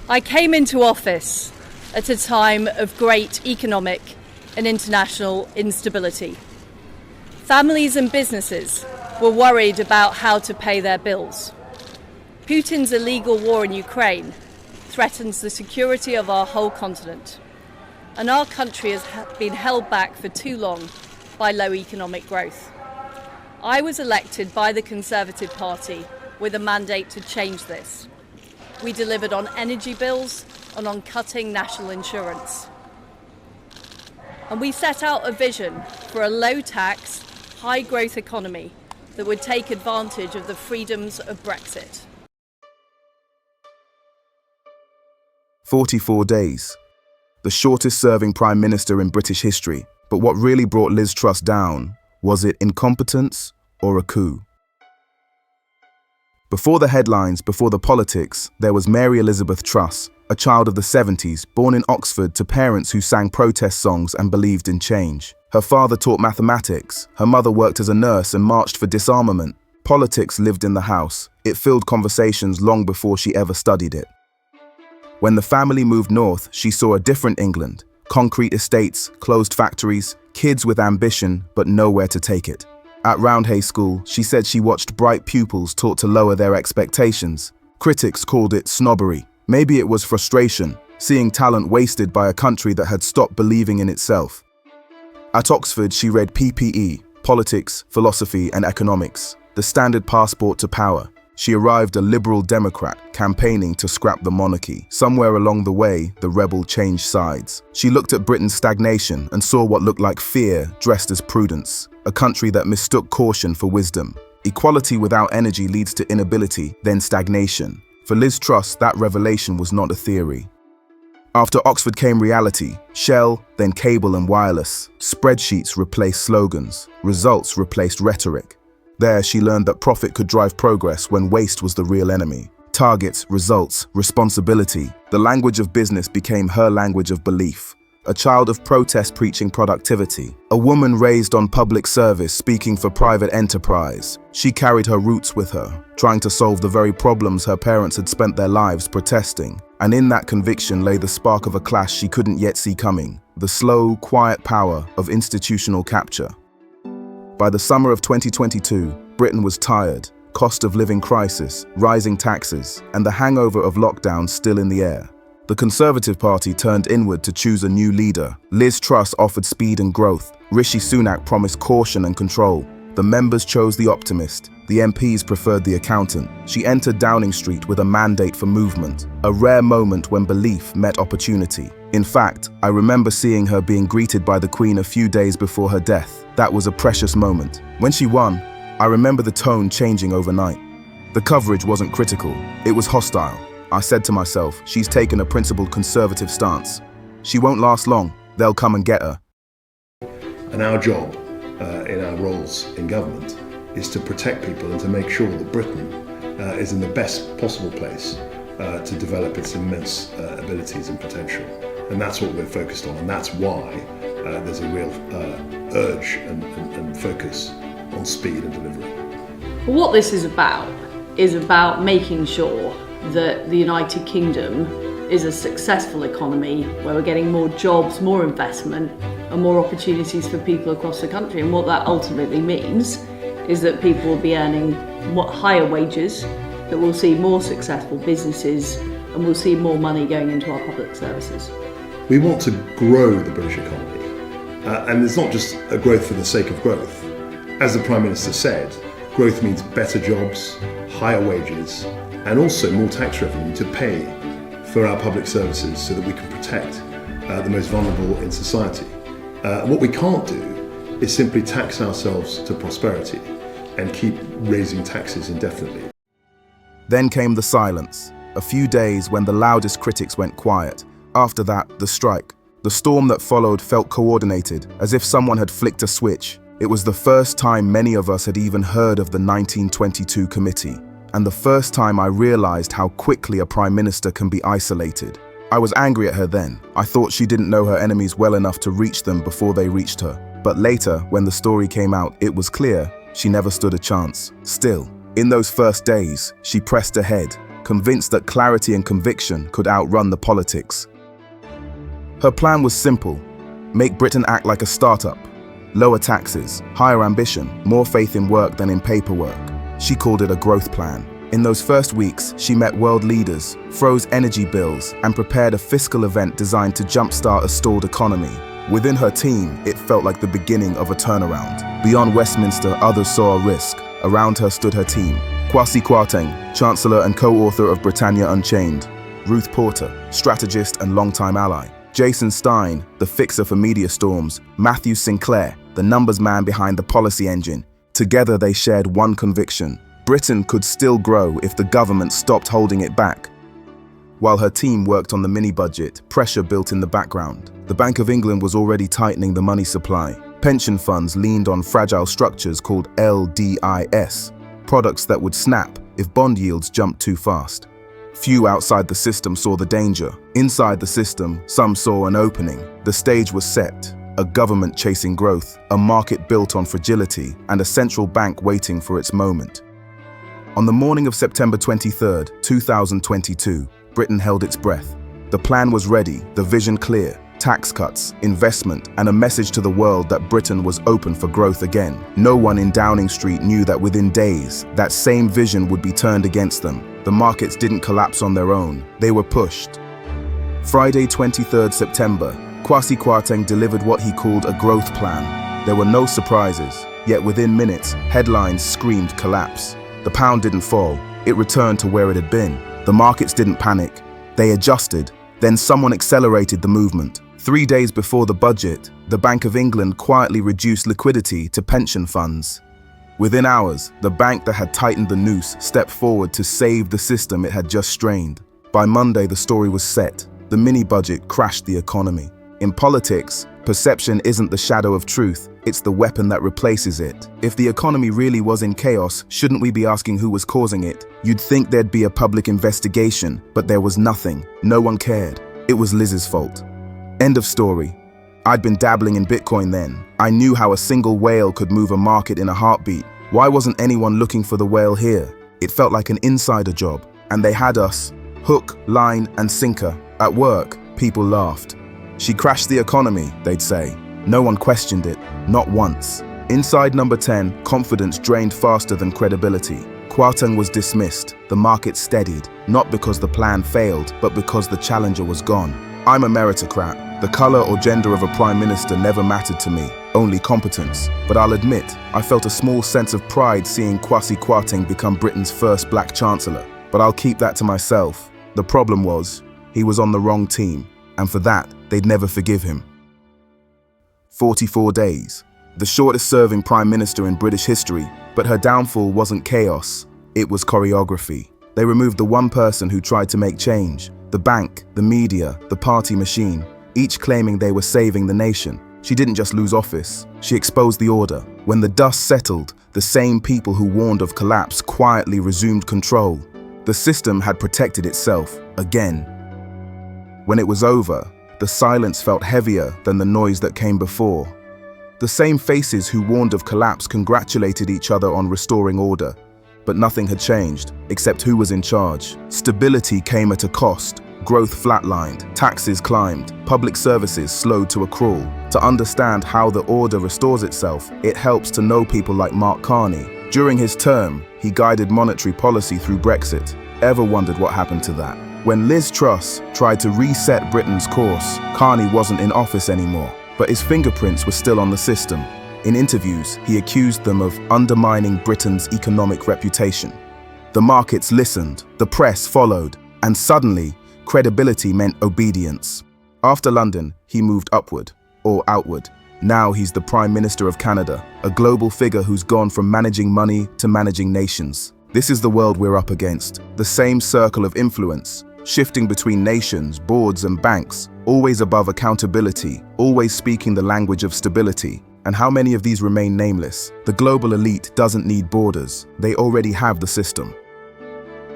I came into office at a time of great economic and international instability. Families and businesses were worried about how to pay their bills. Putin's illegal war in Ukraine threatens the security of our whole continent, and our country has been held back for too long by low economic growth. I was elected by the Conservative Party with a mandate to change this. We delivered on energy bills and on cutting national insurance. And we set out a vision for a low-tax, high-growth economy that would take advantage of the freedoms of Brexit. 44 days. The shortest-serving Prime Minister in British history. But what really brought Liz Truss down, was it incompetence or a coup? Before the headlines, before the politics, there was Mary Elizabeth Truss, a child of the 70s, born in Oxford to parents who sang protest songs and believed in change. Her father taught mathematics, her mother worked as a nurse and marched for disarmament. Politics lived in the house. It filled conversations long before she ever studied it. When the family moved north, she saw a different England. Concrete estates, closed factories, kids with ambition, but nowhere to take it. At Roundhay School, she said she watched bright pupils taught to lower their expectations. Critics called it snobbery. Maybe it was frustration, seeing talent wasted by a country that had stopped believing in itself. At Oxford, she read PPE, politics, philosophy, and economics, the standard passport to power. She arrived a liberal Democrat, campaigning to scrap the monarchy. Somewhere along the way, the rebel changed sides. She looked at Britain's stagnation and saw what looked like fear dressed as prudence, a country that mistook caution for wisdom. Equality without energy leads to inability, then stagnation. For Liz Truss, that revelation was not a theory. After Oxford came reality, Shell, then cable and wireless. Spreadsheets replaced slogans, results replaced rhetoric. There, she learned that profit could drive progress when waste was the real enemy. Targets, results, responsibility. The language of business became her language of belief. A child of protest preaching productivity. A woman raised on public service speaking for private enterprise. She carried her roots with her, trying to solve the very problems her parents had spent their lives protesting. And in that conviction lay the spark of a clash she couldn't yet see coming. The slow, quiet power of institutional capture. By the summer of 2022, Britain was tired. Cost of living crisis, rising taxes, and the hangover of lockdown still in the air. The Conservative Party turned inward to choose a new leader. Liz Truss offered speed and growth. Rishi Sunak promised caution and control. The members chose the optimist. The MPs preferred the accountant. She entered Downing Street with a mandate for movement, a rare moment when belief met opportunity. In fact, I remember seeing her being greeted by the Queen a few days before her death. That was a precious moment. When she won, I remember the tone changing overnight. The coverage wasn't critical, it was hostile. I said to myself, she's taken a principled conservative stance. She won't last long, they'll come and get her. And our job in our roles in government is to protect people and to make sure that Britain is in the best possible place to develop its immense abilities and potential. And that's what we're focused on, and that's why there's a real urge and focus on speed and delivery. What this is about making sure that the United Kingdom is a successful economy where we're getting more jobs, more investment and more opportunities for people across the country. And what that ultimately means is that people will be earning higher wages, that we'll see more successful businesses and we'll see more money going into our public services. We want to grow the British economy, and it's not just a growth for the sake of growth. As the Prime Minister said, growth means better jobs, higher wages, and also more tax revenue to pay for our public services so that we can protect the most vulnerable in society. What we can't do is simply tax ourselves to prosperity and keep raising taxes indefinitely. Then came the silence, a few days when the loudest critics went quiet. After that, the strike. The storm that followed felt coordinated, as if someone had flicked a switch. It was the first time many of us had even heard of the 1922 committee, and the first time I realized how quickly a prime minister can be isolated. I was angry at her then. I thought she didn't know her enemies well enough to reach them before they reached her. But later, when the story came out, it was clear she never stood a chance. Still, in those first days, she pressed ahead. convinced that clarity and conviction could outrun the politics. Her plan was simple: make Britain act like a startup. Lower taxes, higher ambition, more faith in work than in paperwork. She called it a growth plan. In those first weeks, she met world leaders, froze energy bills, and prepared a fiscal event designed to jumpstart a stalled economy. Within her team, it felt like the beginning of a turnaround. Beyond Westminster, others saw a risk. Around her stood her team: Kwasi Kwarteng, Chancellor and co-author of Britannia Unchained; Ruth Porter, strategist and longtime ally; Jason Stein, the fixer for media storms; Matthew Sinclair, the numbers man behind the policy engine. Together they shared one conviction: Britain could still grow if the government stopped holding it back. While her team worked on the mini-budget, pressure built in the background. The Bank of England was already tightening the money supply. Pension funds leaned on fragile structures called LDIS, products that would snap if bond yields jumped too fast. Few outside the system saw the danger. Inside the system, some saw an opening. The stage was set: a government chasing growth, a market built on fragility, and a central bank waiting for its moment. On the morning of September 23, 2022, Britain held its breath. The plan was ready, the vision clear: tax cuts, investment, and a message to the world that Britain was open for growth again. No one in Downing Street knew that within days, that same vision would be turned against them. The markets didn't collapse on their own, they were pushed. Friday, 23 September, Kwasi Kwarteng delivered what he called a growth plan. There were no surprises, yet within minutes, headlines screamed collapse. The pound didn't fall, it returned to where it had been. The markets didn't panic, they adjusted. Then someone accelerated the movement. 3 days before the budget, the Bank of England quietly reduced liquidity to pension funds. Within hours, the bank that had tightened the noose stepped forward to save the system it had just strained. By Monday, the story was set. The mini-budget crashed the economy. In politics, perception isn't the shadow of truth, it's the weapon that replaces it. If the economy really was in chaos, shouldn't we be asking who was causing it? You'd think there'd be a public investigation, but there was nothing. No one cared. It was Liz's fault. End of story. I'd been dabbling in Bitcoin then. I knew how a single whale could move a market in a heartbeat. Why wasn't anyone looking for the whale here? It felt like an insider job, and they had us. Hook, line, and sinker. At work, people laughed. She crashed the economy, they'd say. No one questioned it, not once. Inside number 10, confidence drained faster than credibility. Kwarteng was dismissed, the market steadied, not because the plan failed, but because the challenger was gone. I'm a meritocrat. The color or gender of a prime minister never mattered to me, only competence. But I'll admit, I felt a small sense of pride seeing Kwasi Kwarteng become Britain's first black chancellor. But I'll keep that to myself. The problem was, he was on the wrong team, and for that, they'd never forgive him. 44 days. The shortest-serving prime minister in British history, but her downfall wasn't chaos, it was choreography. They removed the one person who tried to make change: the bank, the media, the party machine, each claiming they were saving the nation. She didn't just lose office, she exposed the order. When the dust settled, the same people who warned of collapse quietly resumed control. The system had protected itself, again. When it was over, the silence felt heavier than the noise that came before. The same faces who warned of collapse congratulated each other on restoring order. But nothing had changed, except who was in charge. Stability came at a cost. Growth flatlined, taxes climbed, public services slowed to a crawl. To understand how the order restores itself, it helps to know people like Mark Carney. During his term, he guided monetary policy through Brexit. Ever wondered what happened to that? When Liz Truss tried to reset Britain's course, Carney wasn't in office anymore, but his fingerprints were still on the system. In interviews, he accused them of undermining Britain's economic reputation. The markets listened, the press followed, and suddenly, credibility meant obedience. After London, he moved upward, or outward. Now he's the Prime Minister of Canada, a global figure who's gone from managing money to managing nations. This is the world we're up against, the same circle of influence, shifting between nations, boards and banks, always above accountability, always speaking the language of stability. And how many of these remain nameless? The global elite doesn't need borders, they already have the system.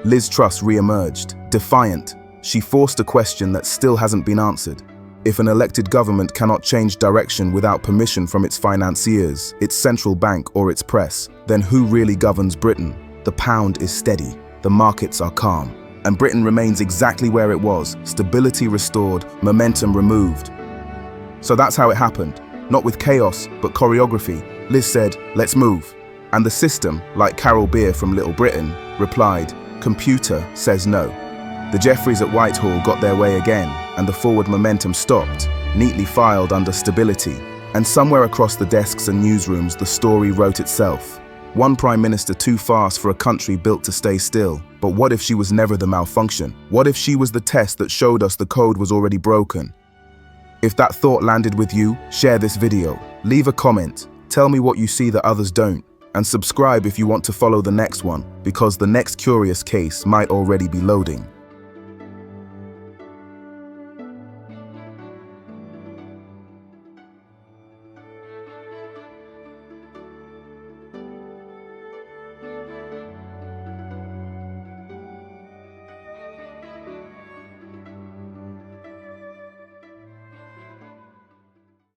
Liz Truss re-emerged, defiant. She forced a question that still hasn't been answered. If an elected government cannot change direction without permission from its financiers, its central bank or its press, then who really governs Britain? The pound is steady, the markets are calm. and Britain remains exactly where it was, stability restored, momentum removed. So that's how it happened. Not with chaos, but choreography. Liz said, "Let's move." And the system, like Carol Beer from Little Britain, replied, "Computer says no." The Jeffreys at Whitehall got their way again, and the forward momentum stopped, neatly filed under stability. And somewhere across the desks and newsrooms, the story wrote itself. One prime minister too fast for a country built to stay still. But what if she was never the malfunction? What if she was the test that showed us the code was already broken? If that thought landed with you, share this video. Leave a comment. Tell me what you see that others don't. And subscribe if you want to follow the next one, because the next curious case might already be loading.